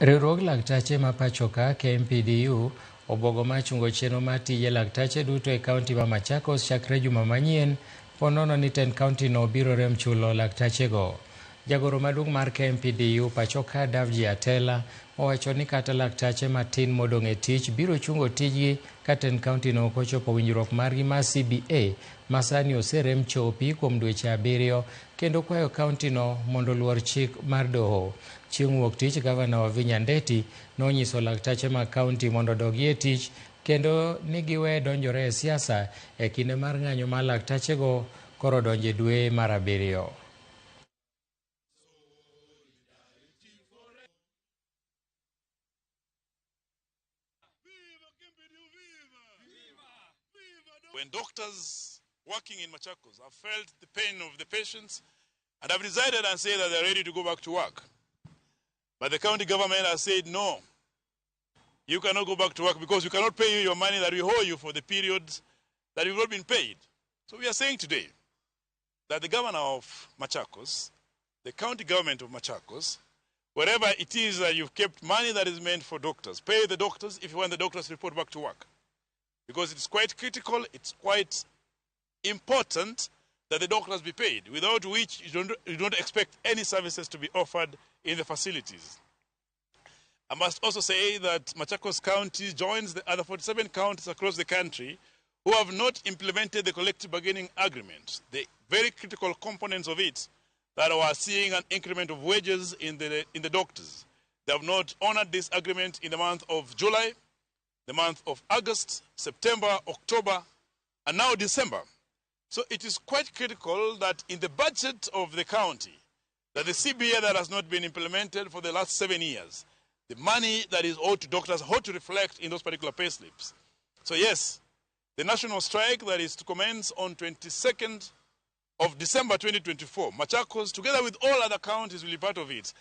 Riwruog lakteche ma Pachoka KMPDU obuogo mar chungo chenro mar tije lakteche duto e kaunti ma Machakos chakre juma manyien ponono ni tend kaunti no biro rem chulo laktechego. Jagoro maduong' mar KMPDU Pachoka Davji Atela owacho ni kata lakteche matin modong' e tich biro chungo tijgi ka tend kaunti no ok ochopo winjruok margi mar CBA ma sani oserem chopi kuom dweche 7 kendo kwayo kaunti no mondo oluor chik mar doho. Chieng' wuok tich gavana wa Vinya Ndeti nonyiso lakteche mag kaunti mondo odogi e tich kendo ni giwe donjore e siasa e kinde mar ng'anyo mar laktechego koro donjo e dwe mar 7. When doctors working in Machakos have felt the pain of the patients and have decided and said that they're ready to go back to work, but the county government has said, no, you cannot go back to work because we cannot pay you your money that we owe you for the periods that you've not been paid. So we are saying today that the governor of Machakos, the county government of Machakos, wherever it is that you've kept money that is meant for doctors, pay the doctors if you want the doctors to report back to work. Because it's quite critical, it's quite important that the doctors be paid, without which you don't expect any services to be offered in the facilities. I must also say that Machakos County joins the other 47 counties across the country who have not implemented the collective bargaining agreement, the very critical components of it that are seeing an increment of wages in the doctors. They have not honored this agreement in the month of July, the month of August, September, October, and now December. So it is quite critical that in the budget of the county, that the CBA that has not been implemented for the last 7 years, the money that is owed to doctors ought to reflect in those particular pay slips. So yes, the national strike that is to commence on 22nd of December 2024, Machakos, together with all other counties, will be part of it.